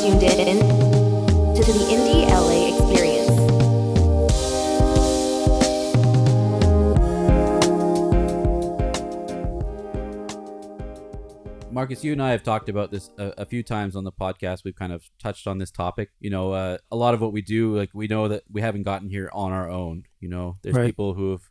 tuned in to the Indie LA experience. Marcus, you and I have talked about this a few times on the podcast. We've kind of touched on this topic. You know, a lot of what we do, like we know that we haven't gotten here on our own. You know, there's Right. people who have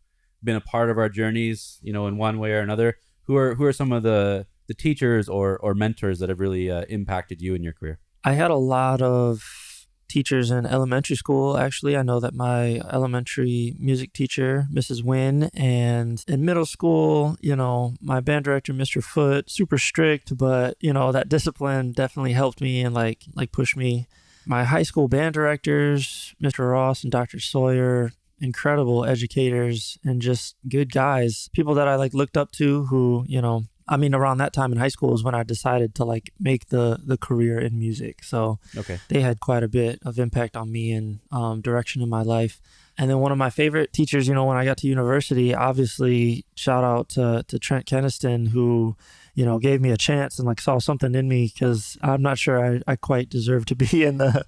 been a part of our journeys, you know, in one way or another. Who are some of the teachers or mentors that have really impacted you in your career? I had a lot of teachers in elementary school. Actually, I know that my elementary music teacher, Mrs. Wynn, and in middle school, you know, my band director, Mr. Foote, super strict, but you know, that discipline definitely helped me and like pushed me. My high school band directors, Mr. Ross and Dr. Sawyer, incredible educators and just good guys, people that I like looked up to who, you know, I mean, around that time in high school is when I decided to like make the career in music. So Okay. they had quite a bit of impact on me and direction in my life. And then one of my favorite teachers, you know, when I got to university, obviously shout out to Trent Keniston, who, you know, gave me a chance and like saw something in me, because I'm not sure I quite deserve to be in the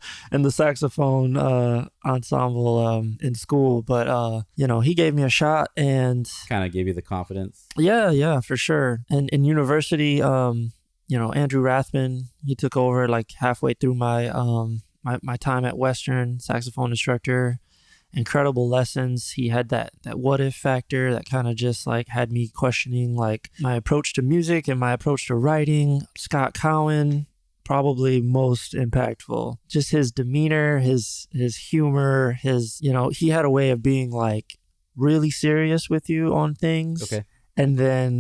saxophone ensemble in school, but you know, he gave me a shot and Kind of gave you the confidence. yeah, for sure. And in university, you know, Andrew Rathman, he took over like halfway through my my time at Western, saxophone instructor. Incredible lessons. He had that what if factor that kind of just like had me questioning like my approach to music and my approach to writing. Scott Cowan, probably most impactful. Just his demeanor, his humor, his, you know, he had a way of being like really serious with you on things. Okay. And then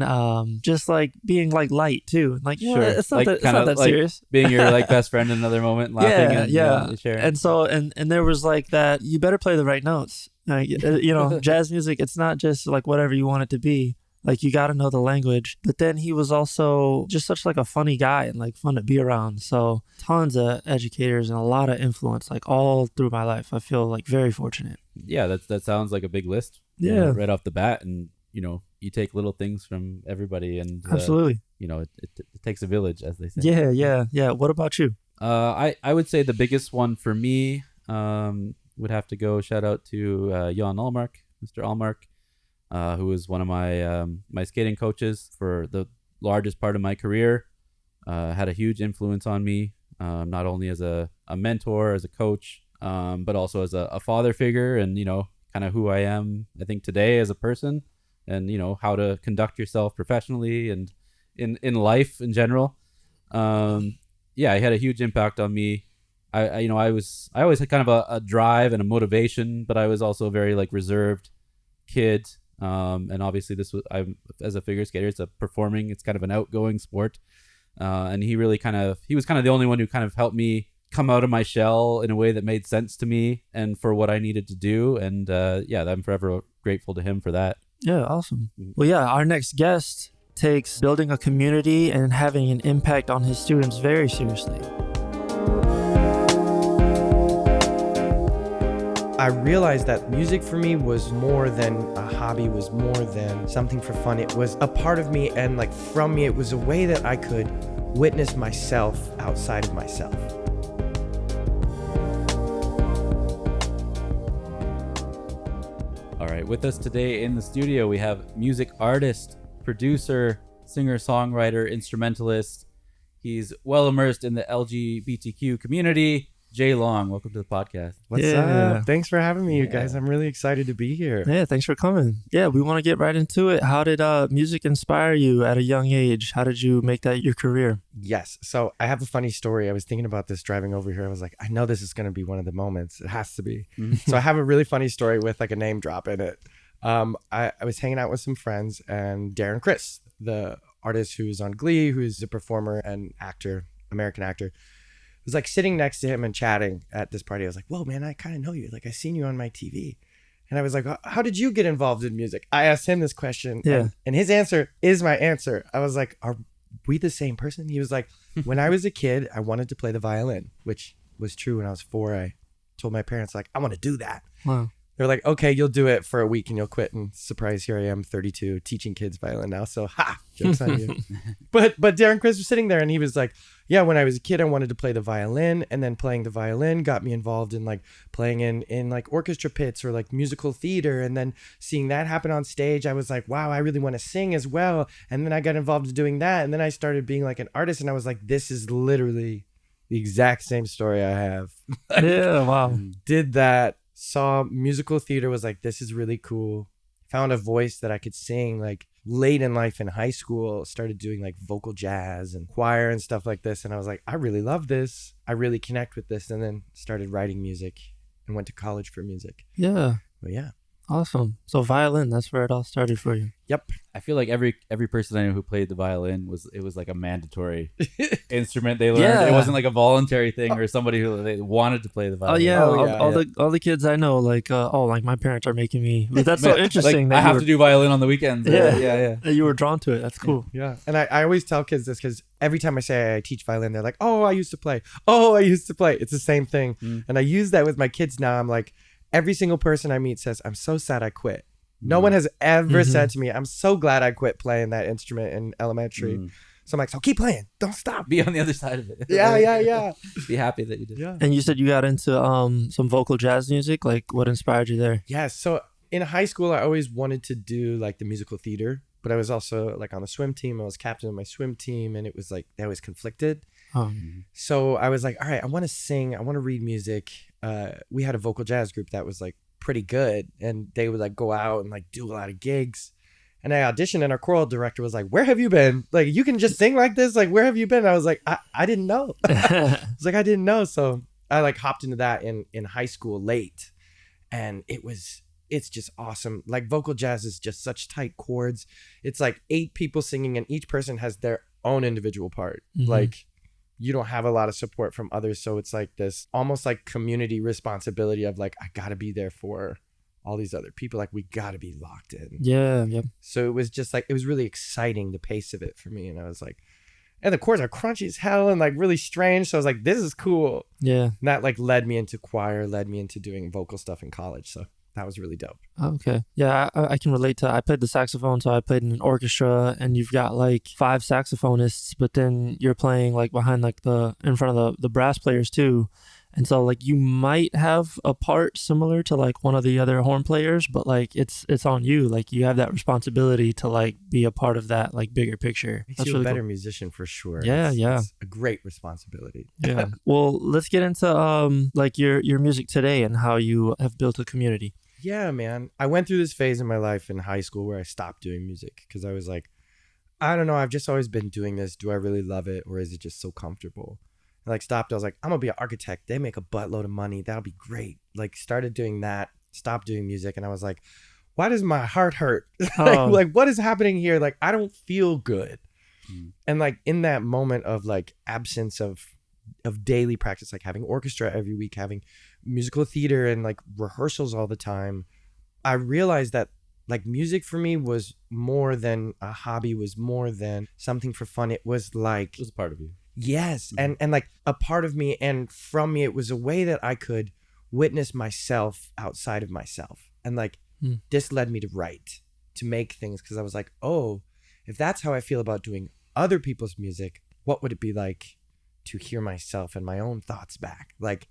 just like being like light too. Like, yeah, Sure. it's not Like, that, it's not kinda that like serious. Being your like best friend in another moment, laughing and sharing. And so and there was like that, you better play the right notes. Like, you know, jazz music, it's not just like whatever you want it to be. Like, you got to know the language. But then he was also just such like a funny guy and like fun to be around. So tons of educators and a lot of influence like all through my life. I feel like very fortunate. Yeah, that sounds like a big list. Yeah. Right off the bat. And, you know, you take little things from everybody, and Absolutely. you know, it takes a village, as they say. Yeah. What about you? I would say the biggest one for me would have to go shout out to Jan Allmark, Mr. Allmark, who was one of my my skating coaches for the largest part of my career. Had a huge influence on me, not only as a mentor, as a coach, but also as a father figure, and, you know, kind of who I am, I think, today as a person, and, you know, how to conduct yourself professionally and in life in general. Yeah, it had a huge impact on me. I always had kind of a drive and a motivation, but I was also a very like reserved kid. And obviously I'm as a figure skater, it's kind of an outgoing sport. And he was kind of the only one who kind of helped me come out of my shell in a way that made sense to me and for what I needed to do. And yeah, I'm forever grateful to him for that. Yeah, awesome. Well, yeah, our next guest takes building a community and having an impact on his students very seriously. I realized that music for me was more than a hobby, was more than something for fun. It was a part of me, and like from me, it was a way that I could witness myself outside of myself. All right, with us today in the studio, we have music artist, producer, singer-songwriter, instrumentalist. He's well immersed in the LGBTQ community. Jay Long, welcome to the podcast. What's up? Thanks for having me, you guys. I'm really excited to be here. Yeah, thanks for coming. Yeah, we want to get right into it. How did music inspire you at a young age? How did you make that your career? Yes. So I have a funny story. I was thinking about this driving over here. I was like, I know this is going to be one of the moments. It has to be. So I have a really funny story with like a name drop in it. I was hanging out with some friends, and Darren Criss, the artist who's on Glee, who's a performer and actor, American actor, was like sitting next to him and chatting at this party. I was like, whoa, man, I kind of know you. Like, I seen you on my TV. And I was like, how did you get involved in music? I asked him this question. Yeah. And his answer is my answer. I was like, are we the same person? He was like, when I was a kid, I wanted to play the violin, which was true. When I was 4, I told my parents, like, I want to do that. Wow. They're like, okay, you'll do it for a week and you'll quit. And surprise, here I am, 32, teaching kids violin now. So, Joke's on you. But Darren Chris was sitting there and he was like, yeah, when I was a kid, I wanted to play the violin, and then playing the violin got me involved in like playing in like orchestra pits or like musical theater. And then seeing that happen on stage, I was like, wow, I really want to sing as well. And then I got involved in doing that. And then I started being like an artist, and I was like, this is literally the exact same story I have. Yeah, wow. Did that, saw musical theater, was like, this is really cool. Found a voice that I could sing like late in life in high school, started doing like vocal jazz and choir and stuff like this. And I was like, I really love this. I really connect with this. And then started writing music and went to college for music. Yeah. But yeah. Awesome. So violin, that's where it all started for you. Yep. I feel like every person I knew who played the violin was like a mandatory instrument they learned. Yeah. It wasn't like a voluntary thing or somebody who they wanted to play the violin. Oh yeah, Oh, yeah. all the kids I know, like like my parents are making me. But that's so interesting. Like, I have to do violin on the weekends. Yeah. That you were drawn to it. That's cool. Yeah. And I always tell kids this because every time I say I teach violin, they're like, oh, I used to play. Oh, I used to play. It's the same thing. And I use that with my kids now. I'm like, every single person I meet says, I'm so sad I quit. No one has ever said to me, I'm so glad I quit playing that instrument in elementary. So I'm like, so keep playing. Don't stop. Be on the other side of it. Yeah. Be happy that you did. Yeah. And you said you got into some vocal jazz music. Like, what inspired you there? Yeah. So in high school, I always wanted to do like the musical theater, but I was also like on the swim team. I was captain of my swim team, and it was like, they always conflicted. So I was like, all right, I want to sing. I want to read music. We had a vocal jazz group that was like pretty good, and they would like go out and like do a lot of gigs. And I auditioned, and our choral director was like, where have you been? Like, you can just sing like this? Like, where have you been? And I was like, I didn't know. I was like, I didn't know. So I like hopped into that in high school late, and it's just awesome. Like, vocal jazz is just such tight chords. It's like 8 people singing, and each person has their own individual part. Like, you don't have a lot of support from others. So it's like this almost like community responsibility of like, I got to be there for all these other people. Like, we got to be locked in. Yeah. Yep. So it was just like, it was really exciting, the pace of it for me. And I was like, and the chords are crunchy as hell and like really strange. So I was like, this is cool. Yeah. And that like led me into choir, led me into doing vocal stuff in college. So that was really dope. Okay. Yeah, I can relate to. I played the saxophone, so I played in an orchestra, and you've got like 5 saxophonists, but then you're playing like behind like in front of the brass players too. And so like you might have a part similar to like one of the other horn players, but like it's on you. Like, you have that responsibility to like be a part of that like bigger picture. Makes That's you really a better cool. musician for sure. Yeah, It's a great responsibility. Yeah. Well, let's get into like your music today and how you have built a community. Yeah, man. I went through this phase in my life in high school where I stopped doing music because I was like, I don't know, I've just always been doing this. Do I really love it, or is it just so comfortable? And like stopped. I was like, I'm gonna be an architect. They make a buttload of money. That'll be great. Like, started doing that, stopped doing music, and I was like, why does my heart hurt? like what is happening here? Like, I don't feel good. And like in that moment of like absence of daily practice, like having orchestra every week, having musical theater and like rehearsals all the time, I realized that like music for me was more than a hobby, was more than something for fun. It was like, It was a part of you. yes. And like a part of me, and from me, it was a way that I could witness myself outside of myself. And like this led me to write, to make things, because I was like, oh, if that's how I feel about doing other people's music, what would it be like to hear myself and my own thoughts back? Like,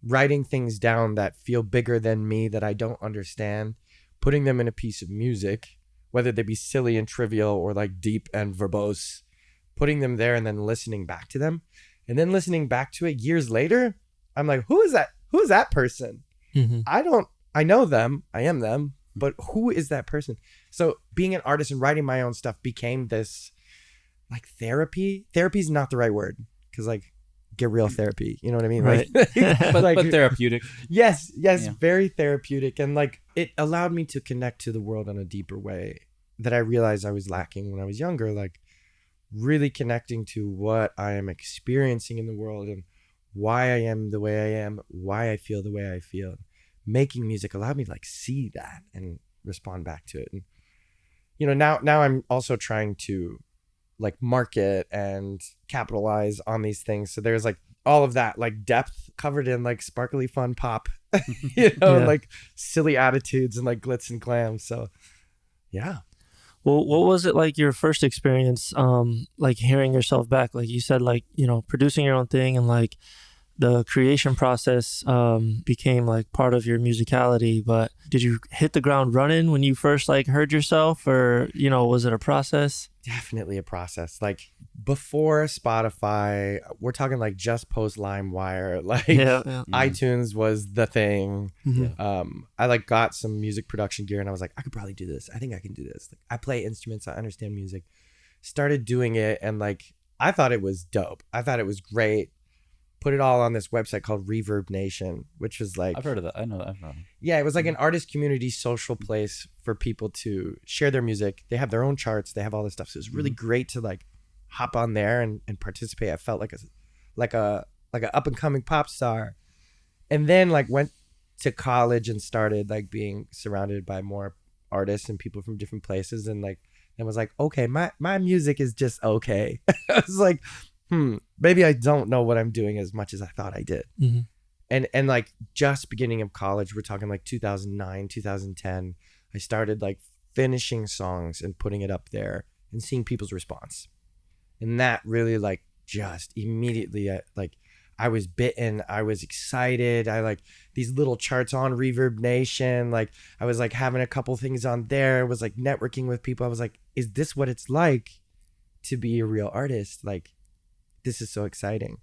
writing things down that feel bigger than me, that I don't understand, putting them in a piece of music, whether they be silly and trivial or like deep and verbose, putting them there and then listening back to them. And then listening back to it years later, I'm like, who is that? Who is that person? I know them, I am them, but who is that person? So being an artist and writing my own stuff became this like therapy. Therapy is not the right word, because like, get real therapy, you know what I mean? Right. Like, but therapeutic. yes, Yeah. very therapeutic. And like, it allowed me to connect to the world in a deeper way that I realized I was lacking when I was younger. Like, really connecting to what I am experiencing in the world and why I am the way I am, why I feel the way I feel. Making music allowed me to like see that and respond back to it. And you know, now I'm also trying to like market and capitalize on these things. So there's like all of that like depth covered in like sparkly fun pop, you know, and like silly attitudes and like glitz and glam. So yeah. Well, what was it like your first experience, like hearing yourself back? Like you said, like, you know, producing your own thing and like the creation process became like part of your musicality. But did you hit the ground running when you first like heard yourself, or, you know, was it a process? Definitely a process. Like before Spotify, we're talking like just post LimeWire, like Yeah. iTunes was the thing. Mhm. I like got some music production gear and I was like, I could probably do this. I think I can do this. Like, I play instruments. I understand music. Started doing it and like, I thought it was dope. I thought it was great. Put it all on this website called Reverb Nation, which was like, I've heard of that. I know that. I've heard of it. yeah, it was like an artist community social place for people to share their music. They have their own charts. They have all this stuff. So it was really great to like hop on there and participate. I felt like a up and coming pop star. And then like went to college and started like being surrounded by more artists and people from different places. And like, and was like, okay, my music is just okay. I was like, maybe I don't know what I'm doing as much as I thought I did. Mhm. And like just beginning of college, we're talking like 2009, 2010, I started like finishing songs and putting it up there and seeing people's response. And that really like just immediately like I was bitten. I was excited. I like these little charts on Reverb Nation. Like I was like having a couple things on there. I was like networking with people. I was like, is this what it's like to be a real artist? Like, this is so exciting.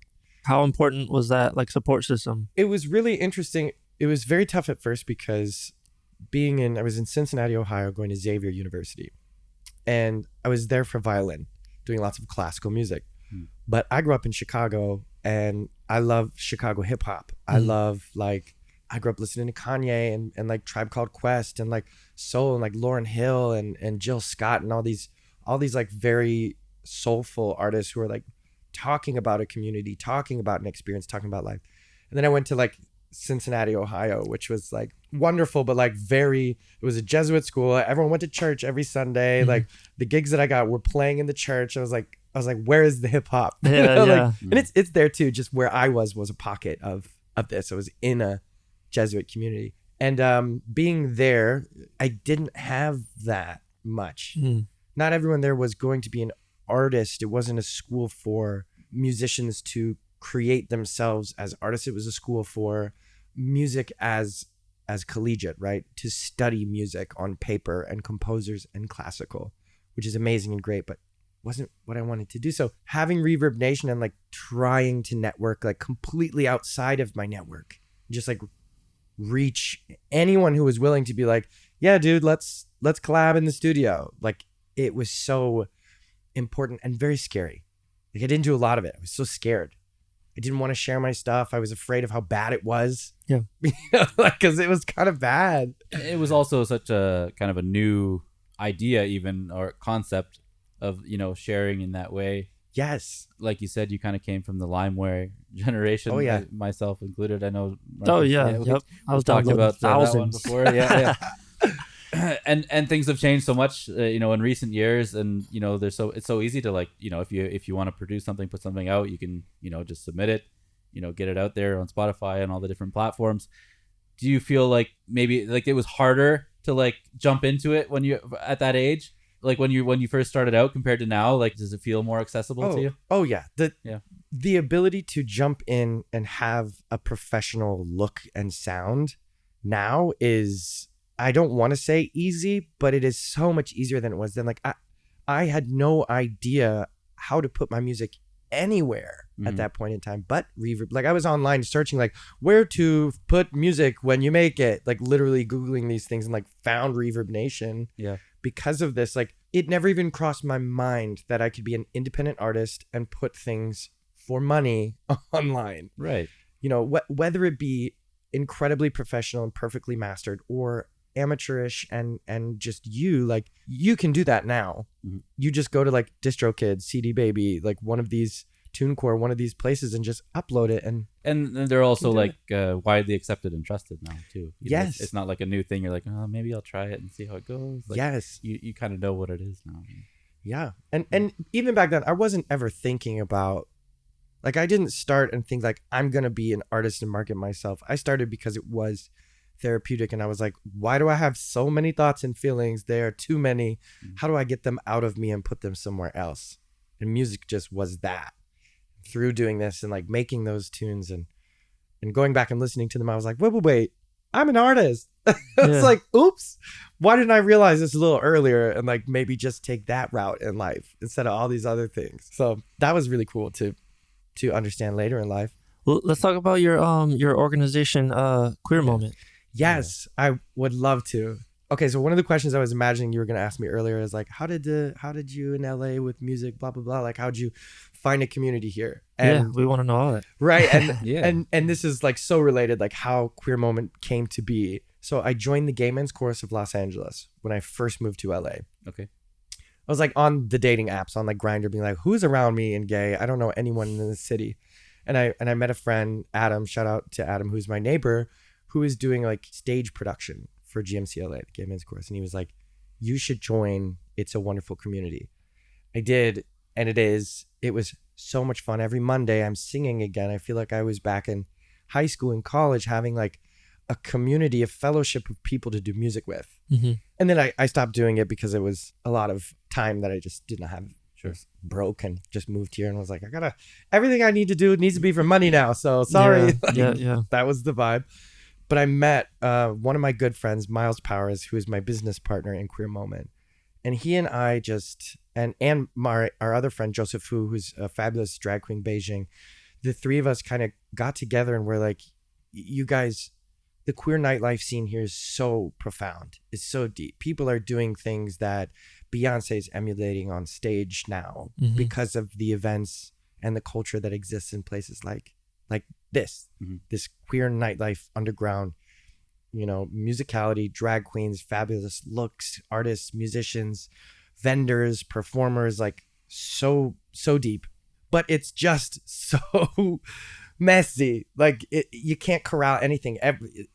How important was that like support system? It was really interesting. It was very tough at first because I was in Cincinnati, Ohio, going to Xavier University. And I was there for violin, doing lots of classical music. But I grew up in Chicago and I love Chicago hip hop. I love I grew up listening to Kanye and like Tribe Called Quest and like soul and like Lauryn Hill and Jill Scott and all these like very soulful artists who are like talking about a community, talking about an experience, talking about life. And then I went to like Cincinnati, Ohio, which was like wonderful, but like it was a Jesuit school. Everyone went to church every Sunday. Like the gigs that I got were playing in the church. I was like, where is the hip hop? Yeah, yeah. And it's there too. Just where I was a pocket of this. I was in a Jesuit community. And being there, I didn't have that much. Not everyone there was going to be an artist. It wasn't a school for musicians to create themselves as artists. It was a school for music as collegiate, right? To study music on paper and composers and classical, which is amazing and great, but wasn't what I wanted to do. So having Reverb Nation and like trying to network like completely outside of my network, just like reach anyone who was willing to be like, yeah, dude, let's collab in the studio. Like it was so important and very scary. Like I didn't do a lot of it. I was so scared. I didn't want to share my stuff. I was afraid of how bad it was. Yeah. Like, cause it was kind of bad. It was also such a kind of a new idea even, or concept of, you know, sharing in that way. Yes. Like you said, you kind of came from the LimeWire generation. Oh, yeah. Myself included. I know. Oh yeah. we- Yep. I was talked downloading about that one thousands. before. Yeah. And things have changed so much, you know, in recent years, and you know, it's so easy to like, you know, if you want to produce something, put something out, you can, you know, just submit it, you know, get it out there on Spotify and all the different platforms. Do you feel like maybe like it was harder to like jump into it when you at that age, like when you first started out compared to now? Like, does it feel more accessible to you? Oh yeah. Yeah. The ability to jump in and have a professional look and sound now is, I don't want to say easy, but it is so much easier than it was then. Like I had no idea how to put my music anywhere at that point in time, but Reverb. Like I was online searching like where to put music when you make it, like literally Googling these things and like found Reverb Nation. Yeah. Because of this, like it never even crossed my mind that I could be an independent artist and put things for money online. Right. You know, whether it be incredibly professional and perfectly mastered or amateurish and just like you can do that now. You just go to like DistroKid, CD Baby, like one of these TuneCore, one of these places, and just upload it. And they're also like widely accepted and trusted now too. You know, Yes. it's not like a new thing. You're like, oh, maybe I'll try it and see how it goes. Like, yes. You kind of know what it is now. Yeah. And even back then, I wasn't ever thinking about, like, I didn't start and think like, I'm going to be an artist and market myself. I started because it was therapeutic. And I was like, why do I have so many thoughts and feelings? There are too many. How do I get them out of me and put them somewhere else? And music just was that. Through doing this and like making those tunes and going back and listening to them, I was like, wait, I'm an artist. It's like, oops, why didn't I realize this a little earlier and like maybe just take that route in life instead of all these other things? So that was really cool to understand later in life. Well, let's talk about your organization, Queer Moment. Yes, I would love to. Okay, so one of the questions I was imagining you were going to ask me earlier is like, how did you in LA with music, blah blah blah, like how'd you find a community here? And we want to know all that. right, and and this is like so related, like how Queer Moment came to be. So I joined the Gay Men's Chorus of Los Angeles when I first moved to LA. Okay. I was like on the dating apps, on like Grindr, being like, who's around me and gay? I don't know anyone in the city. And I met a friend, Adam, shout out to Adam, who's my neighbor, who is doing like stage production for GMCLA, the Gay Men's Chorus. And he was like, you should join. It's a wonderful community. I did. And it was so much fun. Every Monday I'm singing again. I feel like I was back in high school and college having like a community, a fellowship of people to do music with. Mm-hmm. And then I stopped doing it because it was a lot of time that I just didn't have. Sure. Broke and just moved here and was like, everything I need to do needs to be for money now. So sorry. Yeah. That was the vibe. But I met one of my good friends, Miles Powers, who is my business partner in Queer Moment. And he and I just, and our other friend, Joseph Fu, who's a fabulous drag queen, Beijing, the three of us kind of got together and we're like, you guys, the queer nightlife scene here is so profound. It's so deep. People are doing things that Beyonce is emulating on stage now because of the events and the culture that exists in places like this, this queer nightlife underground, musicality, drag queens, fabulous looks, artists, musicians, vendors, performers, like so deep, but it's just so messy. Like you can't corral anything.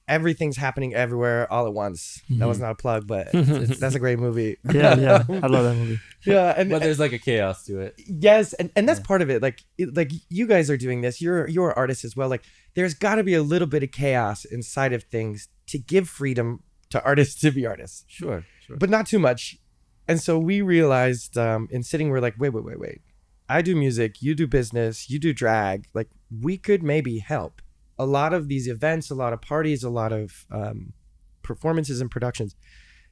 Everything's happening everywhere all at once. That was not a plug, but that's a great movie. Yeah. I love that movie. Yeah, But there's like a chaos to it. Yes, and that's part of it. Like you guys are doing this. You're artists as well. Like there's got to be a little bit of chaos inside of things to give freedom to artists to be artists. Sure. But not too much. And so we realized in sitting, we're like, wait. I do music, you do business, you do drag. Like we could maybe help. A lot of these events, a lot of parties, a lot of performances and productions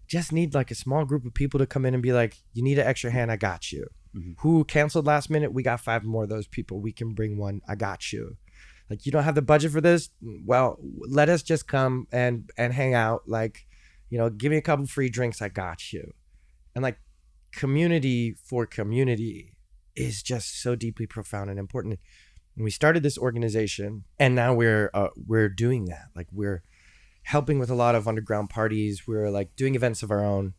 just need like a small group of people to come in and be like, you need an extra hand, I got you. Who canceled last minute? We got 5 more of those people. We can bring one. I got you. Like you don't have the budget for this? Well, let us just come and hang out. Like, give me a couple free drinks. I got you. And like community for community is just so deeply profound and important. And we started this organization and now we're doing that. Like we're helping with a lot of underground parties. We're like doing events of our own.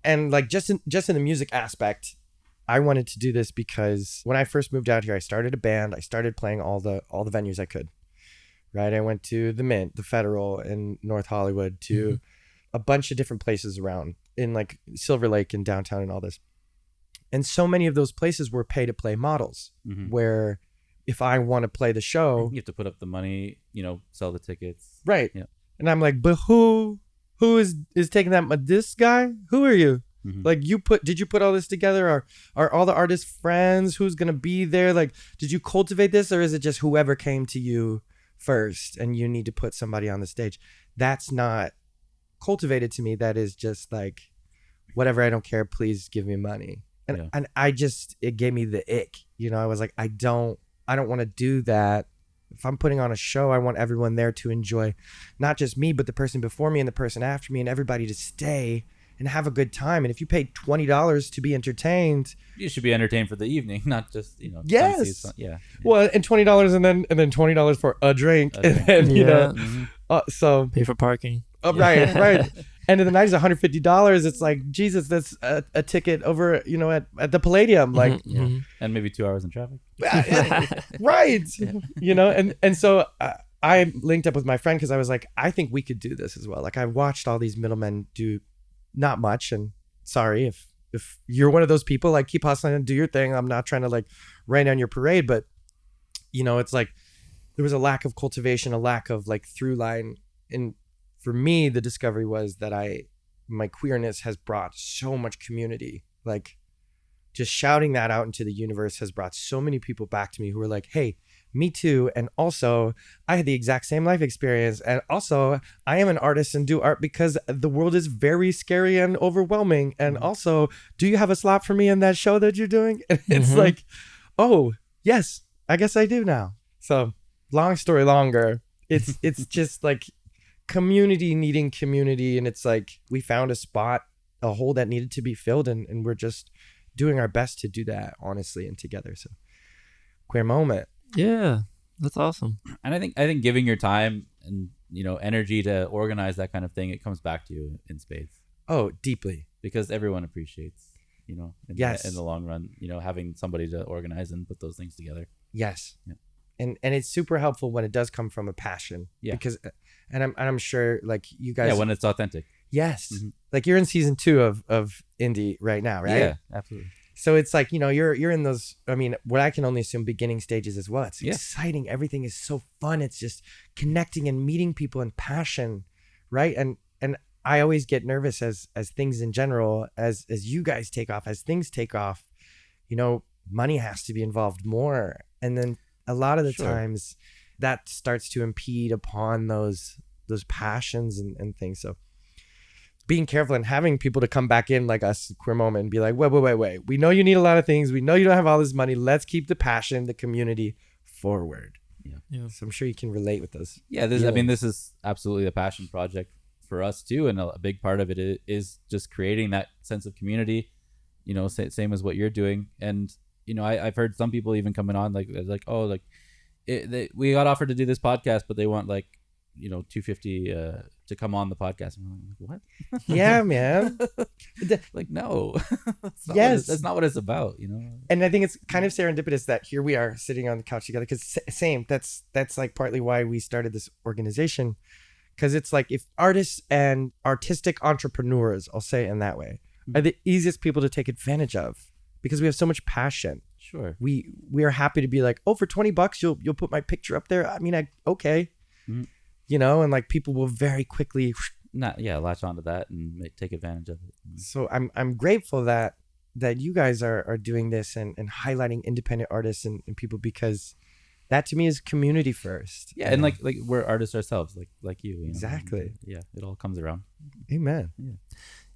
And like just in the music aspect, I wanted to do this because when I first moved out here, I started a band. I started playing all the venues I could. Right? I went to the Mint, the Federal in North Hollywood, to a bunch of different places around in like Silver Lake and downtown and all this. And so many of those places were pay to play models where if I want to play the show, you have to put up the money, sell the tickets. Right. Yeah. And I'm like, but who is taking that? This guy? Who are you? Like did you put all this together? Are all the artists friends? Who's going to be there? Like, did you cultivate this or is it just whoever came to you first and you need to put somebody on the stage? That's not cultivated to me. That is just like, whatever, I don't care. Please give me money. And it gave me the ick. I was like, I don't want to do that. If I'm putting on a show, I want everyone there to enjoy not just me, but the person before me and the person after me and everybody to stay and have a good time. And if you paid $20 to be entertained, you should be entertained for the evening, not just, yes. Yeah. Well, and $20 and then $20 for a drink. And then, so pay for parking. Oh, right. End of the night is $150. It's like, Jesus, that's a ticket over, at the Palladium. Like, and maybe 2 hours in traffic. Right. And so I linked up with my friend because I was like, I think we could do this as well. Like I watched all these middlemen do not much. And sorry if you're one of those people, like keep hustling and do your thing. I'm not trying to like rain on your parade, but it's like there was a lack of cultivation, a lack of like through line in for me, the discovery was that my queerness has brought so much community. Like, just shouting that out into the universe has brought so many people back to me who are like, hey, me too. And also, I had the exact same life experience. And also, I am an artist and do art because the world is very scary and overwhelming. And also, do you have a slot for me in that show that you're doing? And it's like, oh, yes, I guess I do now. So long story longer, it's just like community needing community. And it's like we found a hole that needed to be filled. And we're just doing our best to do that, honestly, and together. So queer moment. Yeah, that's awesome. And I think giving your time and, you know, energy to organize that kind of thing, it comes back to you in spades. Oh, deeply. Because everyone appreciates, you know, in the long run, you know, having somebody to organize and put those things together. Yes. Yeah. And it's super helpful when it does come from a passion. Yeah. Because I'm sure like you guys. Yeah, when it's authentic. Yes. Like you're in season 2 of Indie right now, right? Yeah, absolutely. So it's like, you know, you're in those, I mean, what I can only assume beginning stages as well. It's exciting. Everything is so fun. It's just connecting and meeting people and passion, right? And I always get nervous as things in general, as you guys take off, as things take off, you know, money has to be involved more. And then a lot of the times that starts to impede upon those passions and things. So being careful and having people to come back in like us, Queer Moment, and be like, wait. We know you need a lot of things. We know you don't have all this money. Let's keep the passion, the community forward. Yeah. So I'm sure you can relate with those. Yeah, this is absolutely a passion project for us too. And a big part of it is just creating that sense of community, you know, same as what you're doing. And, you know, I've heard some people even coming on like, oh, like we got offered to do this podcast, but they want like, you know, $250 to come on the podcast. And I'm like, what? Yeah, man. Like, no. That's not what it's about, you know. And I think it's kind of serendipitous that here we are sitting on the couch together, because same, that's like partly why we started this organization, because it's like if artists and artistic entrepreneurs, I'll say it in that way, are the easiest people to take advantage of because we have so much passion. Sure. We are happy to be like, oh, for $20 you'll put my picture up there. I mean, okay. You know, and like people will very quickly latch onto that and take advantage of it. So I'm grateful that you guys are doing this and highlighting independent artists and people, because that to me is community first. Yeah, and like we're artists ourselves, like you know? Exactly. Yeah, it all comes around. Amen. Yeah.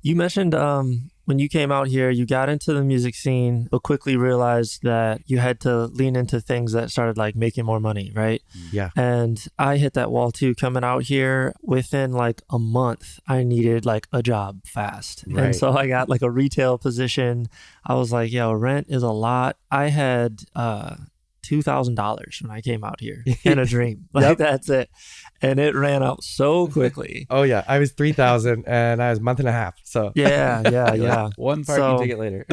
You mentioned when you came out here, you got into the music scene, but quickly realized that you had to lean into things that started like making more money, right? Yeah. And I hit that wall too. Coming out here, within like a month, I needed like a job fast. Right. And so I got like a retail position. I was like, yo, rent is a lot. I had $2,000 when I came out here in a dream. Like that's it. And it ran out so quickly. Oh yeah. I was 3,000 and I was a month and a half. So yeah. One parking ticket later.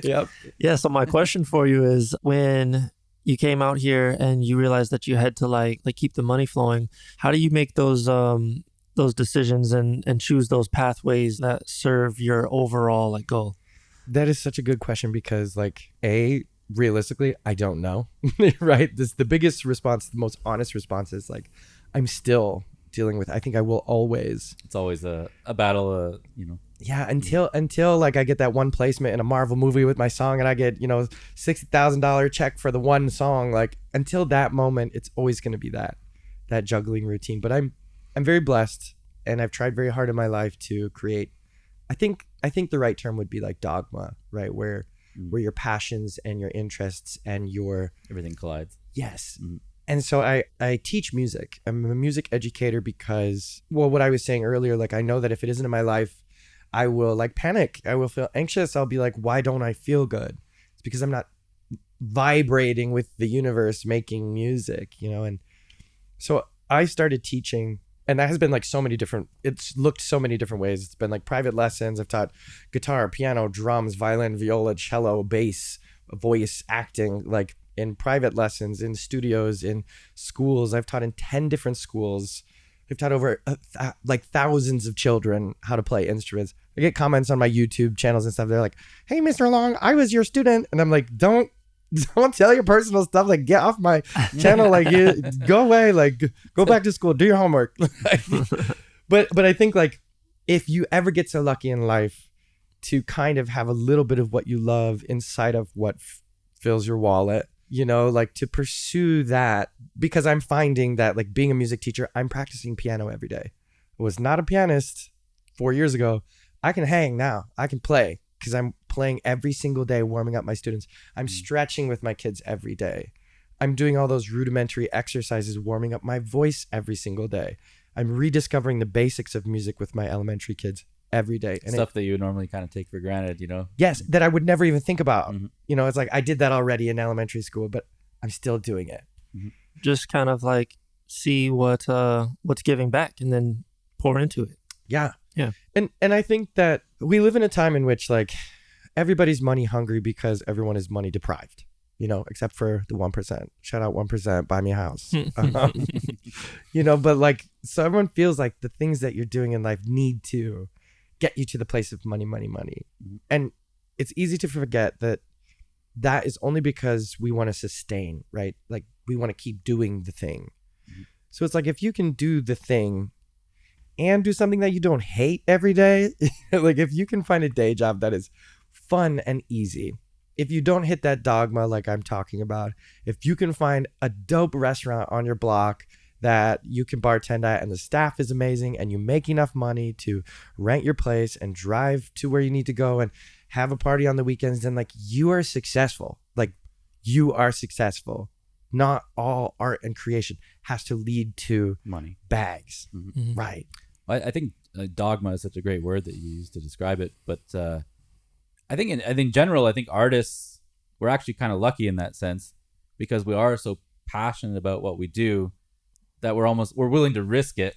Yep. Yeah. So my question for you is, when you came out here and you realized that you had to like keep the money flowing, how do you make those decisions and choose those pathways that serve your overall like goal? That is such a good question, because like realistically, I don't know. Right? This the biggest response, the most honest response is like, I'm still dealing with. I think I will always. It's always a battle, you know. Yeah, until like I get that one placement in a Marvel movie with my song, and I get, you know, $60,000 check for the one song. Like until that moment, it's always going to be that juggling routine. But I'm very blessed, and I've tried very hard in my life to create. I think the right term would be like dogma, right? Where your passions and your interests and your everything collides. Yes. And so I teach music. I'm a music educator because, well, what I was saying earlier, like I know that if it isn't in my life, I will like panic. I will feel anxious. I'll be like, why don't I feel good? It's because I'm not vibrating with the universe making music, you know? And so I started teaching, and that has been like it's looked so many different ways. It's been like private lessons. I've taught guitar, piano, drums, violin, viola, cello, bass, voice, acting, like in private lessons, in studios, in schools. I've taught in 10 different schools. I've taught over like thousands of children how to play instruments. I get comments on my YouTube channels and stuff. They're like, hey, Mr. Long, I was your student. And I'm like, don't tell your personal stuff. Like, get off my channel. Like, go away. Like, go back to school. Do your homework. But I think like if you ever get so lucky in life to kind of have a little bit of what you love inside of what fills your wallet, you know, like to pursue that, because I'm finding that like being a music teacher, I'm practicing piano every day. I was not a pianist 4 years ago. I can hang now. I can play because I'm playing every single day, warming up my students. I'm stretching with my kids every day. I'm doing all those rudimentary exercises, warming up my voice every single day. I'm rediscovering the basics of music with my elementary kids every day. And Stuff that you would normally kind of take for granted, you know? yes, that I would never even think about. You know, it's like I did that already in elementary school, but I'm still doing it. Just kind of like see what's giving back and then pour into it. Yeah. Yeah. And I think that we live in a time in which like everybody's money hungry because everyone is money deprived, you know, except for the 1%. Shout out 1%, buy me a house. You know, but like, so everyone feels like the things that you're doing in life need to get you to the place of money. And it's easy to forget that that is only because we want to sustain, right? Like we want to keep doing the thing. So it's like, if you can do the thing and do something that you don't hate every day, like if you can find a day job that is fun and easy, if you don't hit that dogma like I'm talking about, if you can find a dope restaurant on your block that you can bartend at and the staff is amazing and you make enough money to rent your place and drive to where you need to go and have a party on the weekends, then like you are successful. Like you are successful. Not all art and creation has to lead to Money. bags. Right. I think dogma is such a great word that you use to describe it, but I think in general, I think artists, we're actually kind of lucky in that sense because we are so passionate about what we do that we're willing to risk it.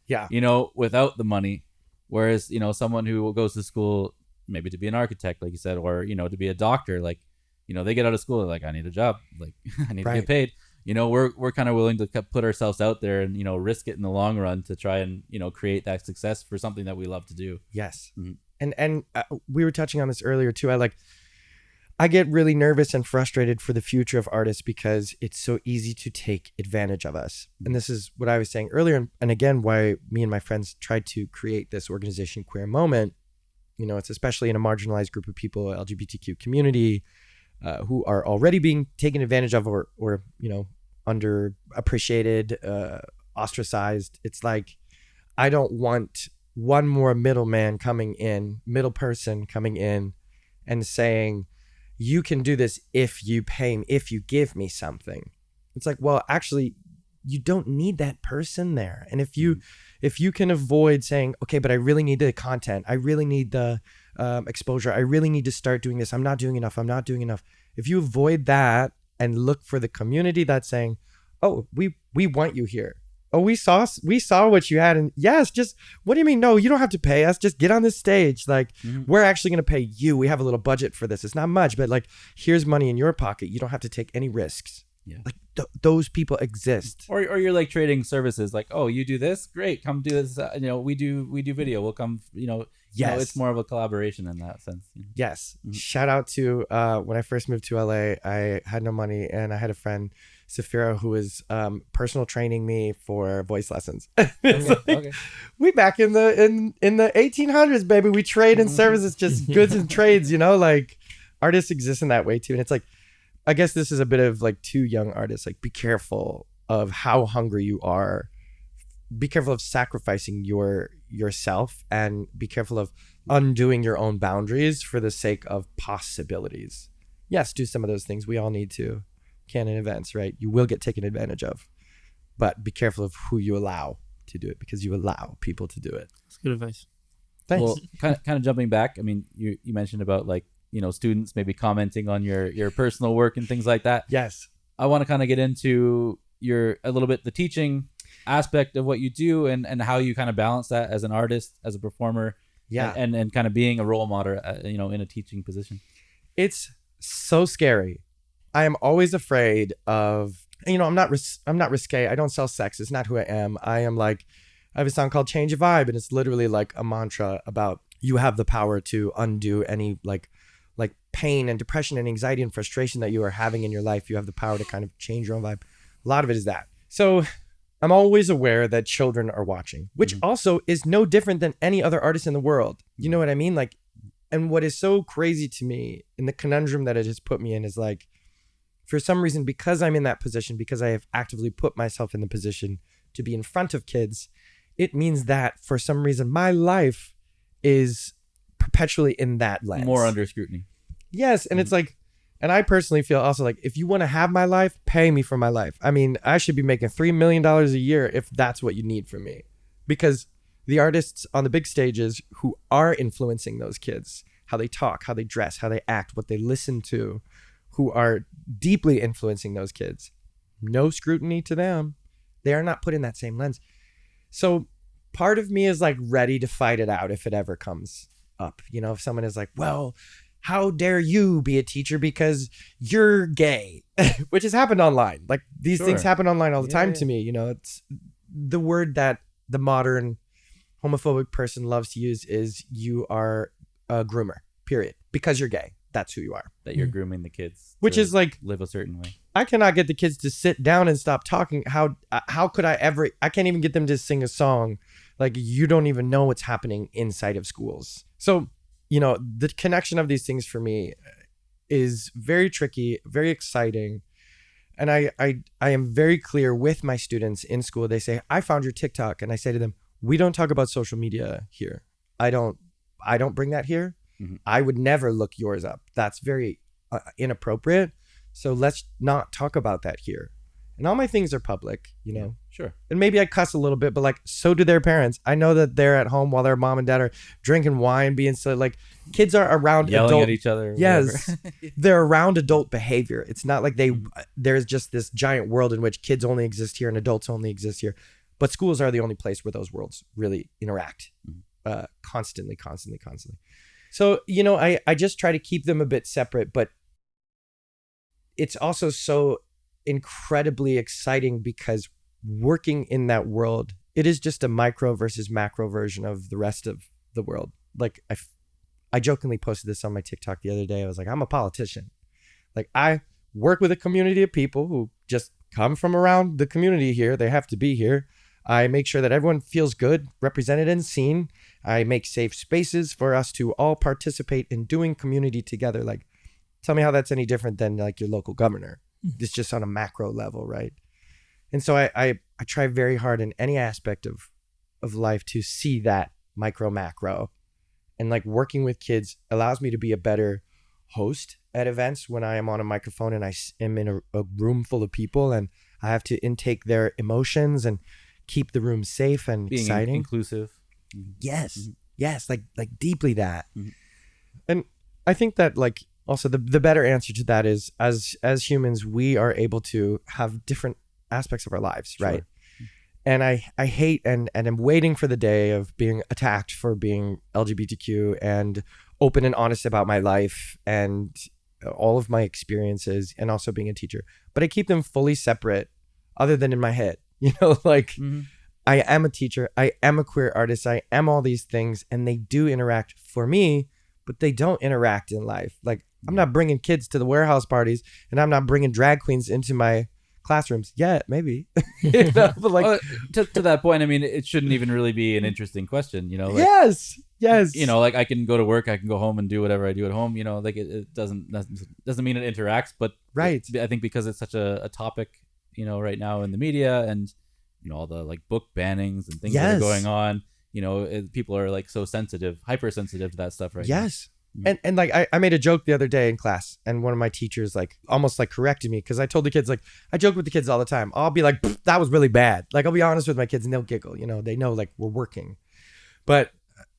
Yeah. You know, without the money. Whereas, you know, someone who goes to school maybe to be an architect, like you said, or, you know, to be a doctor, like, you know, they get out of school, like, I need a job, like I need to get paid. You know, we're kind of willing to put ourselves out there and, you know, risk it in the long run to try and, you know, create that success for something that we love to do. Yes. And we were touching on this earlier too. I get really nervous and frustrated for the future of artists because it's so easy to take advantage of us. And this is what I was saying earlier. And again, why me and my friends tried to create this organization, Queer Moment. You know, it's especially in a marginalized group of people, LGBTQ community, who are already being taken advantage of or you know, underappreciated, ostracized. It's like, I don't want one more middle person coming in and saying, you can do this if you pay me, if you give me something. It's like, well, actually, you don't need that person there. And if you can avoid saying, okay, but I really need the content, I really need the exposure, I really need to start doing this, I'm not doing enough. If you avoid that and look for the community that's saying, oh, we want you here. Oh, we saw what you had. And yes, just, what do you mean? No, you don't have to pay us. Just get on this stage. Like, we're actually going to pay you. We have a little budget for this. It's not much, but like, here's money in your pocket. You don't have to take any risks. Yeah. Like those people exist. Or you're like trading services, like, oh, you do this, great, come do this. You know, we do video. We'll come. You know, it's more of a collaboration in that sense. Yes. Shout out to when I first moved to LA, I had no money and I had a friend, Safira, who was personal training me for voice lessons. Okay. We back in the 1800s, baby. We trade in services, just goods and trades. You know, like artists exist in that way too. And it's like, I guess this is a bit of like two young artists. Like, be careful of how hungry you are. Be careful of sacrificing yourself, and be careful of undoing your own boundaries for the sake of possibilities. Yes, do some of those things. We all need to. Canon events, right? You will get taken advantage of, but be careful of who you allow to do it, because you allow people to do it. That's good advice. Thanks. Well, kind of jumping back. I mean, you mentioned about like, you know, students maybe commenting on your personal work and things like that. Yes. I want to kind of get into a little bit the teaching aspect of what you do and how you kind of balance that as an artist, as a performer, and kind of being a role model, you know, in a teaching position. It's so scary. I am always afraid of, you know, I'm not risque. I don't sell sex. It's not who I am. I have a song called Change Your Vibe, and it's literally like a mantra about you have the power to undo any like pain and depression and anxiety and frustration that you are having in your life. You have the power to kind of change your own vibe. A lot of it is that. So I'm always aware that children are watching, which also is no different than any other artist in the world. You know what I mean? Like, and what is so crazy to me, and the conundrum that it has put me in, is like, for some reason, because I'm in that position, because I have actively put myself in the position to be in front of kids, it means that for some reason my life is perpetually in that lens. More under scrutiny. Yes. And it's like, and I personally feel also like, if you want to have my life, pay me for my life. I mean, I should be making $3 million a year if that's what you need from me. Because the artists on the big stages who are influencing those kids, how they talk, how they dress, how they act, what they listen to, who are deeply influencing those kids, no scrutiny to them. They are not put in that same lens. So part of me is like ready to fight it out if it ever comes up. You know, if someone is like, well, how dare you be a teacher because you're gay, which has happened online. Like these things happen online all the time to me. You know, it's the word that the modern homophobic person loves to use is you are a groomer, period. Because you're gay. That's who you are. That you're grooming the kids. Which is like, live a certain way. I cannot get the kids to sit down and stop talking. How could I ever, I can't even get them to sing a song. Like you don't even know what's happening inside of schools. So, you know, the connection of these things for me is very tricky, very exciting. And I am very clear with my students in school. They say, I found your TikTok. And I say to them, we don't talk about social media here. I don't bring that here. I would never look yours up. That's very inappropriate. So let's not talk about that here. And all my things are public, you know. Sure. And maybe I cuss a little bit, but like, so do their parents. I know that they're at home while their mom and dad are drinking wine, being so like, kids are around yelling at each other. Yes. They're around adult behavior. It's not like there's just this giant world in which kids only exist here and adults only exist here. But schools are the only place where those worlds really interact constantly. So, you know, I just try to keep them a bit separate, but it's also so incredibly exciting because working in that world, it is just a micro versus macro version of the rest of the world. Like I jokingly posted this on my TikTok the other day. I was like, I'm a politician. Like I work with a community of people who just come from around the community here. They have to be here. I make sure that everyone feels good, represented and seen. I make safe spaces for us to all participate in doing community together. Like, tell me how that's any different than like your local governor. It's just on a macro level, right? And so I try very hard in any aspect of life to see that micro macro. And like working with kids allows me to be a better host at events when I am on a microphone and I am in a room full of people and I have to intake their emotions and keep the room safe and being exciting. Inclusive. Yes. Yes. Like deeply that. And I think that like also the better answer to that is as humans, we are able to have different aspects of our lives. Right. Sure. And I hate and I'm waiting for the day of being attacked for being LGBTQ and open and honest about my life and all of my experiences and also being a teacher, but I keep them fully separate other than in my head. You know, like I am a teacher, I am a queer artist, I am all these things, and they do interact for me, but they don't interact in life. Like I'm not bringing kids to the warehouse parties, and I'm not bringing drag queens into my classrooms yet. Maybe, you know, but like to that point, I mean, it shouldn't even really be an interesting question. You know, like, yes. You know, like I can go to work, I can go home and do whatever I do at home. You know, like it doesn't mean it interacts, but right. I think because it's such a topic, you know, right now in the media and, you know, all the like book bannings and things that are going on, you know, people are like so sensitive, hypersensitive to that stuff right now. And like I made a joke the other day in class and one of my teachers like almost like corrected me because I told the kids, like I joke with the kids all the time. I'll be like, that was really bad. Like I'll be honest with my kids and they'll giggle, you know, they know like we're working. But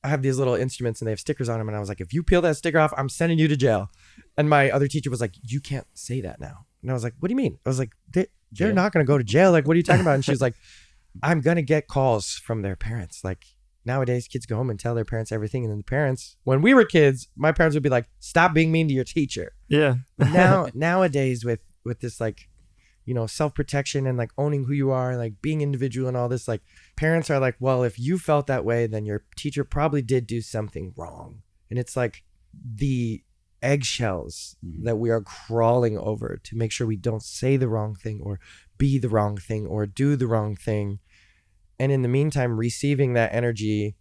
I have these little instruments and they have stickers on them. And I was like, if you peel that sticker off, I'm sending you to jail. And my other teacher was like, you can't say that now. And I was like, what do you mean? I was like, they're not going to go to jail. Like, what are you talking about? And she was like, I'm going to get calls from their parents. Like nowadays kids go home and tell their parents everything. And then the parents, when we were kids, my parents would be like, stop being mean to your teacher. Yeah. But nowadays with this, like, you know, self-protection and like owning who you are, like being individual and all this, like parents are like, well, if you felt that way, then your teacher probably did do something wrong. And it's like the eggshells that we are crawling over to make sure we don't say the wrong thing or be the wrong thing or do the wrong thing. And in the meantime, receiving that energy,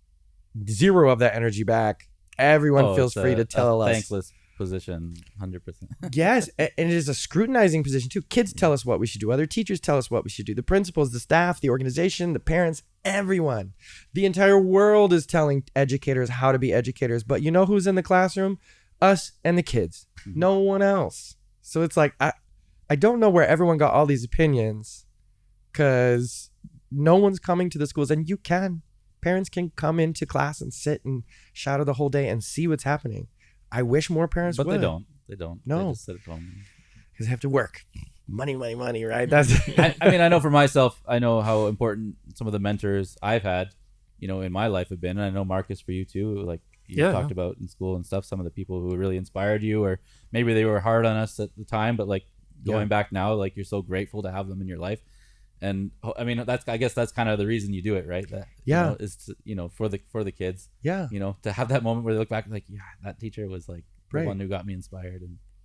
zero of that energy back, everyone feels free to tell us. Thankless position, 100%. Yes, and it is a scrutinizing position too. Kids tell us what we should do. Other teachers tell us what we should do. The principals, the staff, the organization, the parents, everyone. The entire world is telling educators how to be educators. But you know who's in the classroom? Us and the kids. No one else. So it's like, I don't know where everyone got all these opinions, because no one's coming to the schools. And you can. Parents can come into class and sit and shadow the whole day and see what's happening. I wish more parents would. But they don't. No. They just sit at home. Because they have to work. Money, right? That's. I mean, I know for myself, I know how important some of the mentors I've had, in my life have been. And I know, Marcus, for you too, like you talked about in school and stuff, some of the people who really inspired you, or maybe they were hard on us at the time, but like going back now, like you're so grateful to have them in your life. And I mean, I guess that's kind of the reason you do it, right? That, is to, for the kids, to have that moment where they look back and like, that teacher was like the one who got me inspired.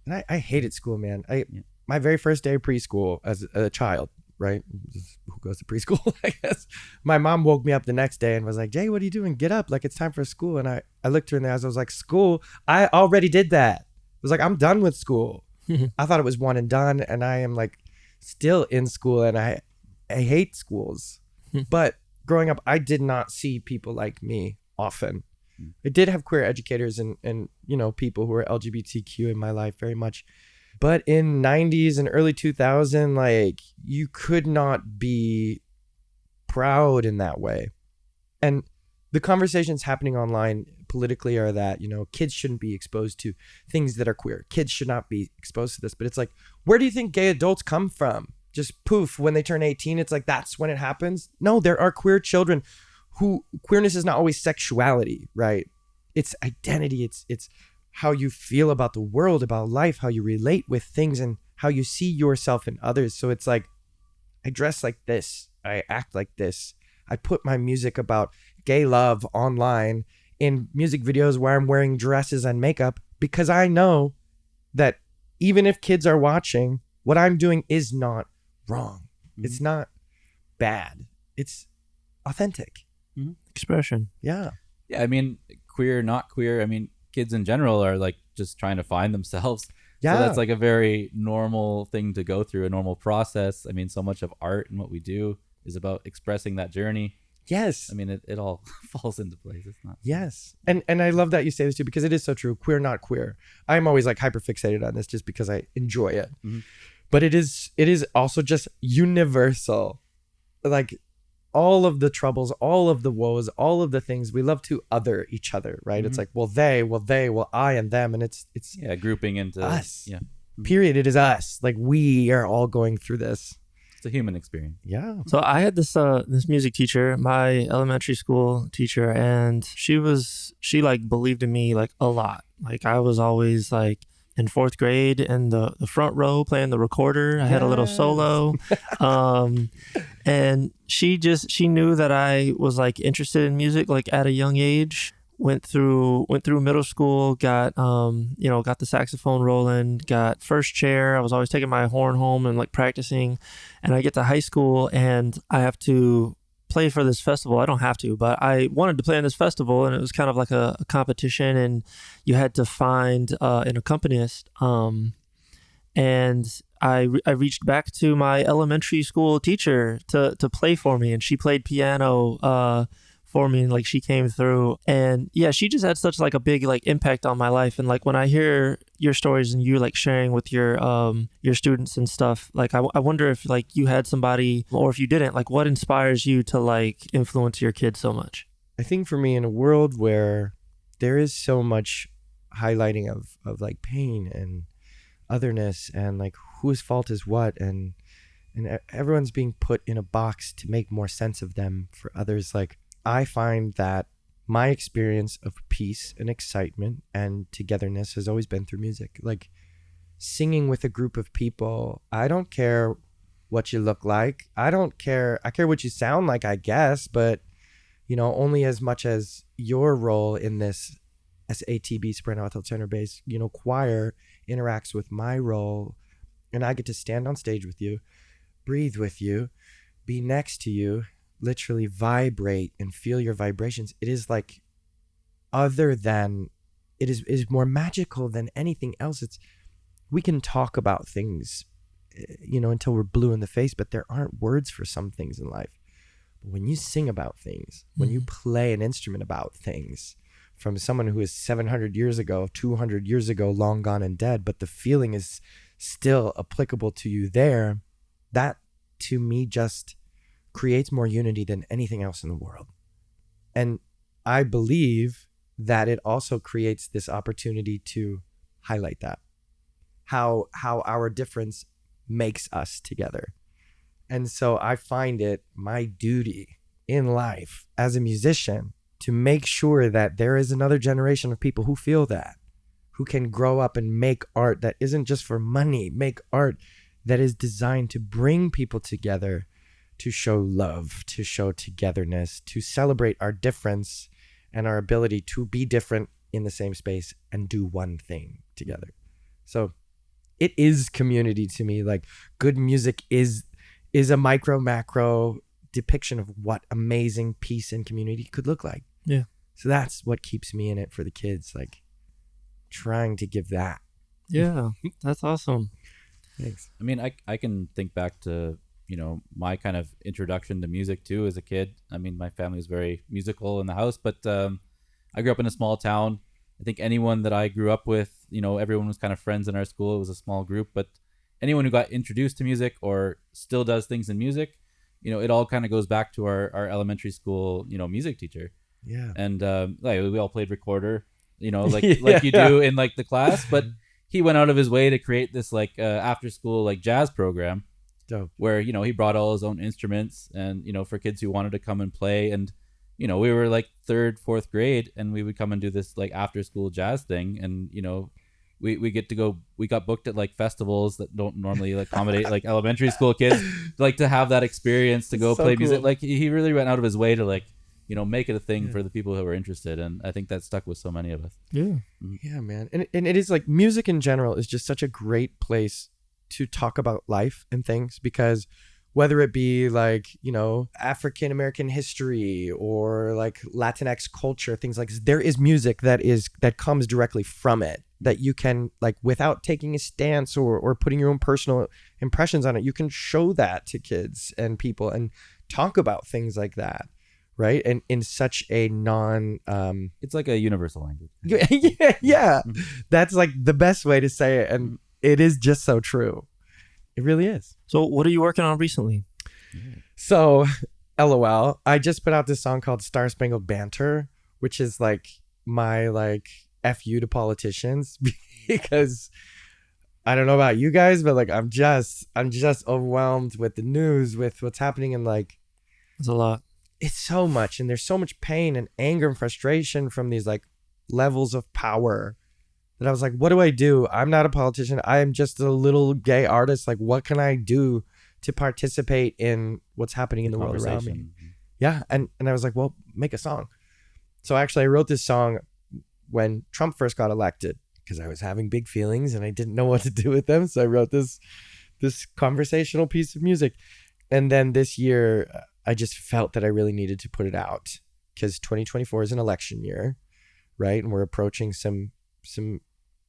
And I hated school, man. My very first day of preschool as a child, right? Who goes to preschool, I guess. My mom woke me up the next day and was like, Jay, what are you doing? Get up. Like, it's time for school. And I looked her in the eyes. I was like, school? I already did that. I was like, I'm done with school. I thought it was one and done. And I am like still in school, and I hate schools. But growing up, I did not see people like me often. I did have queer educators and people who were LGBTQ in my life very much. But in 90s and early 2000, like, you could not be proud in that way. And the conversations happening online politically are that, kids shouldn't be exposed to things that are queer. Kids should not be exposed to this. But it's like, where do you think gay adults come from? Just poof, when they turn 18, it's like, that's when it happens. No, there are queer children who queerness is not always sexuality, right? It's identity. It's how you feel about the world, about life, how you relate with things, and how you see yourself in others. So it's like, I dress like this. I act like this. I put my music about gay love online in music videos where I'm wearing dresses and makeup, because I know that even if kids are watching, what I'm doing is not wrong. It's not bad. It's authentic. Expression. Yeah. I mean, queer, not queer. I mean, kids in general are like just trying to find themselves. Yeah. So that's like a very normal thing to go through, a normal process. I mean, so much of art and what we do is about expressing that journey. Yes. I mean, it all falls into place. It's not. Yes. And I love that you say this too, because it is so true. Queer, not queer. I'm always like hyper fixated on this just because I enjoy it. But it is also just universal. Like, all of the troubles, all of the woes, all of the things, we love to other each other, right? It's like, well, I and them. And it's grouping into us. Yeah. Period. It is us. Like, we are all going through this. It's a human experience. Yeah. So I had this music teacher, my elementary school teacher, and she like believed in me like a lot. Like, I was always like in fourth grade in the front row playing the recorder. I had a little solo. And she knew that I was like interested in music like at a young age. Went through middle school, got got the saxophone rolling, got first chair. I was always taking my horn home and like practicing. And I get to high school and I have to play for this festival. I don't have to, but I wanted to play in this festival, and it was kind of like a competition, and you had to find an accompanist. And I reached back to my elementary school teacher to play for me, and she played piano for me, and like she came through, and she just had such like a big like impact on my life. And like when I hear your stories and you like sharing with your students and stuff, like I wonder if like you had somebody, or if you didn't, like what inspires you to like influence your kids so much? I think for me, in a world where there is so much highlighting of like pain and otherness and like whose fault is what, and everyone's being put in a box to make more sense of them for others, like I find that my experience of peace and excitement and togetherness has always been through music. Like singing with a group of people. I don't care what you look like. I care what you sound like, I guess, but only as much as your role in this SATB, soprano, alto, tenor, bass, choir interacts with my role, and I get to stand on stage with you, breathe with you, be next to you, literally vibrate and feel your vibrations. It is like it is more magical than anything else. We can talk about things, until we're blue in the face, but there aren't words for some things in life. But when you sing about things, when you play an instrument about things from someone who is 700 years ago, 200 years ago, long gone and dead, but the feeling is still applicable to you there, that to me just creates more unity than anything else in the world. And I believe that it also creates this opportunity to highlight that, how our difference makes us together. And so I find it my duty in life as a musician to make sure that there is another generation of people who feel that, who can grow up and make art that isn't just for money, make art that is designed to bring people together, to show love, to show togetherness, to celebrate our difference and our ability to be different in the same space and do one thing together. So it is community to me. Like, good music is a micro macro depiction of what amazing peace and community could look like. Yeah. So that's what keeps me in it for the kids, like trying to give that. Yeah, that's awesome. Thanks. I mean, I can think back to, my kind of introduction to music too as a kid. I mean, my family was very musical in the house, but I grew up in a small town. I think anyone that I grew up with, everyone was kind of friends in our school. It was a small group, but anyone who got introduced to music or still does things in music, it all kind of goes back to our elementary school, music teacher. Yeah. And we all played recorder, like you do in like the class, but he went out of his way to create this like after school like jazz program. Dope. Where he brought all his own instruments and for kids who wanted to come and play. And we were like 3rd, 4th grade, and we would come and do this like after school jazz thing. And we get to go, we got booked at like festivals that don't normally like accommodate like elementary school kids, like to have that experience to go play music. Like he really went out of his way to like make it a thing for the people who were interested. And I think that stuck with so many of us. Yeah. Yeah, man. And it is like music in general is just such a great place to talk about life and things, because whether it be like, African American history or like Latinx culture, things like this, there is music that comes directly from it, that you can, like, without taking a stance or putting your own personal impressions on it, you can show that to kids and people and talk about things like that. Right. And in such a it's like a universal language. Yeah. That's like the best way to say it. And it is just so true. It really is. So what are you working on recently? So, LOL, I just put out this song called Spangled Banter, which is like my like FU to politicians, because I don't know about you guys, but like I'm just overwhelmed with the news, with what's happening, and like It's a lot. It's so much, and there's so much pain and anger and frustration from these like levels of power that I was like, what do I do? I'm not a politician. I am just a little gay artist. Like, what can I do to participate in what's happening in the world around me? Yeah. And I was like, well, make a song. So actually I wrote this song when Trump first got elected, because I was having big feelings and I didn't know what to do with them. So I wrote this conversational piece of music. And then this year I just felt that I really needed to put it out, because 2024 is an election year, right? And we're approaching some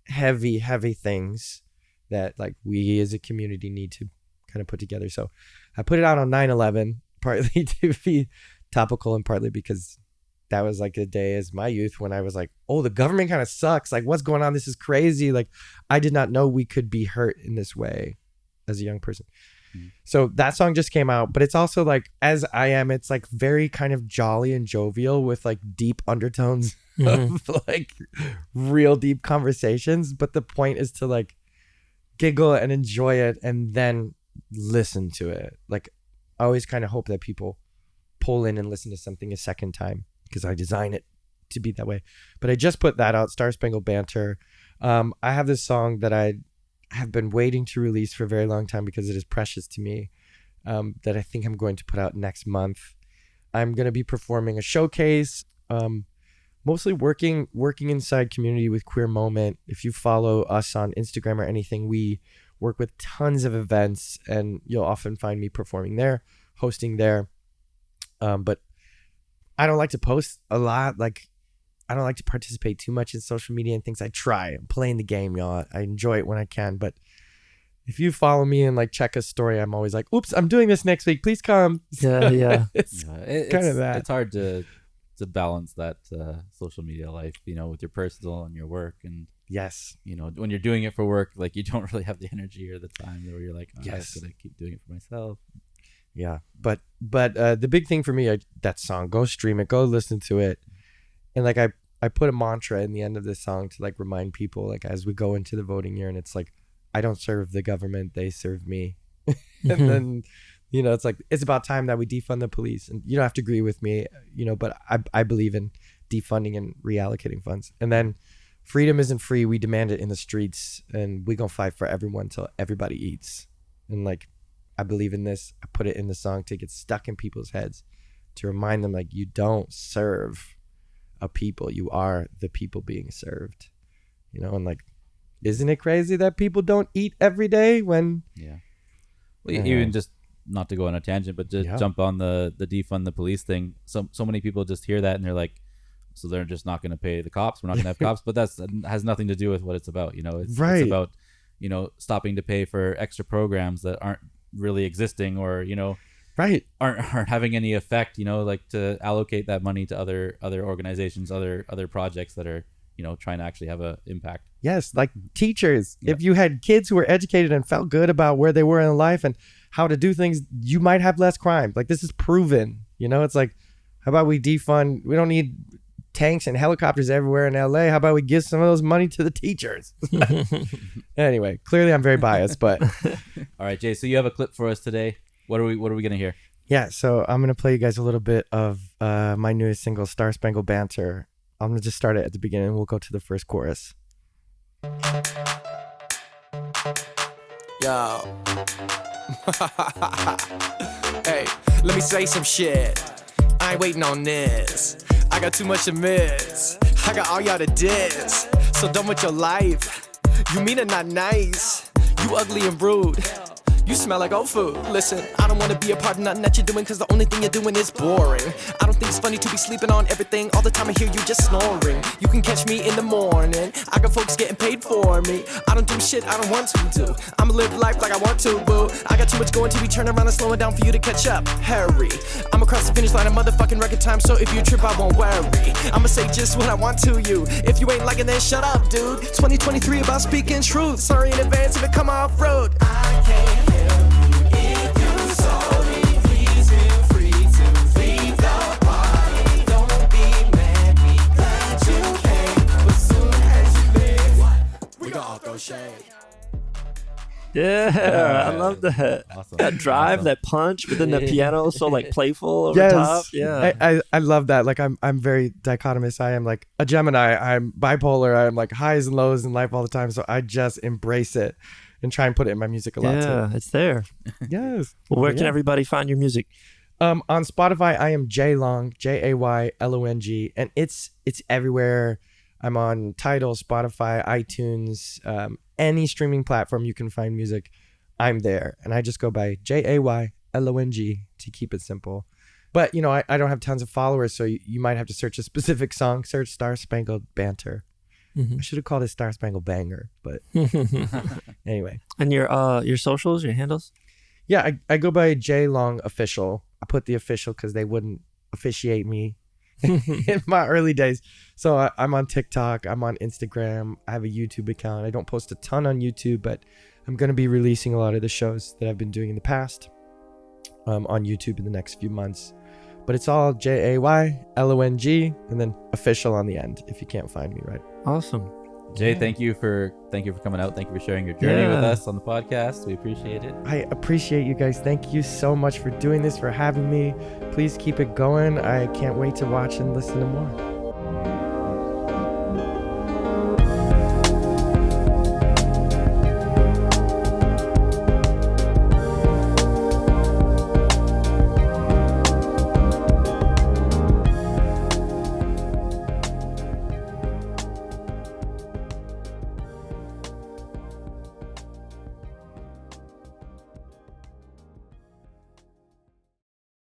heavy things that like we as a community need to kind of put together. So I put it out on 9/11, partly to be topical and partly because that was like a day as my youth when I was like, oh, the government kind of sucks. Like, what's going on? This is crazy. Like, I did not know we could be hurt in this way as a young person. So that song just came out, but it's also like, as I am, it's like very kind of jolly and jovial with like deep undertones of like real deep conversations. But the point is to like giggle and enjoy it and then listen to it. Like, I always kind of hope that people pull in and listen to something a second time, because I design it to be that way. But I just put that out, Spangled Banter. I have this song that I have been waiting to release for a very long time because it is precious to me, that I think I'm going to put out next month. I'm going to be performing a showcase mostly working inside community with Queer Moment. If you follow us on Instagram or anything, we work with tons of events, and you'll often find me performing there, hosting there. But I don't like to post a lot. Like, I don't like to participate too much in social media and things. I try. I'm playing the game, y'all. I enjoy it when I can. But if you follow me and like check a story, I'm always like, oops, I'm doing this next week. Please come. Yeah. It's kind of that. It's hard to balance that social media life, with your personal and your work. And yes, when you're doing it for work, like, you don't really have the energy or the time where you're like, yes, I gotta keep doing it for myself. Yeah. But the big thing for me, that song, go stream it, go listen to it. And like, I put a mantra in the end of this song to like remind people, like, as we go into the voting year, and it's like, I don't serve the government, they serve me. And then, it's like, it's about time that we defund the police. And you don't have to agree with me, but I believe in defunding and reallocating funds. And then freedom isn't free. We demand it in the streets, and we gonna fight for everyone till everybody eats. And like, I believe in this. I put it in the song to get stuck in people's heads, to remind them, like, you don't serve a people. You are the people being served, and like, isn't it crazy that people don't eat every day when... Yeah. Well, even just, not to go on a tangent, but just jump on the defund the police thing. So many people just hear that and they're like, so they're just not going to pay the cops. We're not going to have cops. But that has nothing to do with what it's about. It's about, stopping to pay for extra programs that aren't really existing, or, aren't having any effect, like, to allocate that money to other organizations, other projects that are, trying to actually have an impact. Yes, like teachers. Yeah. If you had kids who were educated and felt good about where they were in life and how to do things, you might have less crime. Like, this is proven. It's like, how about we defund? We don't need tanks and helicopters everywhere in LA. How about we give some of those money to the teachers? Anyway, clearly I'm very biased, but all right, Jay. So you have a clip for us today. What are we gonna hear? Yeah, so I'm gonna play you guys a little bit of my newest single, Spangled Banter. I'm gonna just start it at the beginning. We'll go to the first chorus. Yo. Hey, let me say some shit. I ain't waiting on this. I got too much to miss. I got all y'all to diss. So done with your life. You mean it not nice. You ugly and rude. You smell like old food. Listen, I don't wanna be a part of nothing that you're doing, cause the only thing you're doing is boring. I don't think it's funny to be sleeping on everything. All the time I hear you just snoring. You can catch me in the morning. I got folks getting paid for me. I don't do shit I don't want to do. I'ma live life like I want to, boo. I got too much going to be turning around and slowing down for you to catch up. Hurry, I'm across the finish line of motherfucking record time, so if you trip I won't worry. I'ma say just what I want to you. If you ain't liking, then shut up, dude. 2023 about speaking truth. Sorry in advance if it come off road. I can't help you if you sorry. Please feel free to leave the party. Don't be mad, we glad you came. But soon as you leave, we gon' all throw shade. Yeah, I love that. Awesome. That drive, Awesome. that punch, but then the piano so like playful over top. Yeah, I love that. Like, I'm very dichotomous. I am like a Gemini. I'm bipolar. I'm like highs and lows in life all the time. So I just embrace it and try and put it in my music a lot too. Yeah, it's there. Yes. Well, where can everybody find your music? On Spotify, I am Jaylong, Jaylong, and it's everywhere. I'm on Tidal, Spotify, iTunes, any streaming platform you can find music. I'm there, and I just go by Jaylong to keep it simple. But I don't have tons of followers, so you might have to search a specific song. Search Star Spangled Banter. I should have called it Star Spangled Banger, but anyway. And your socials, your handles? Yeah, I go by Jaylong Official. I put the official because they wouldn't officiate me in my early days. So I'm on TikTok. I'm on Instagram. I have a YouTube account. I don't post a ton on YouTube, but I'm going to be releasing a lot of the shows that I've been doing in the past on YouTube in the next few months. But it's all Jaylong and then official on the end if you can't find me, right? Awesome. Jay, thank you for coming out. Thank you for sharing your journey with us on the podcast. We appreciate it. I appreciate you guys. Thank you so much for doing this, for having me. Please keep it going. I can't wait to watch and listen to more.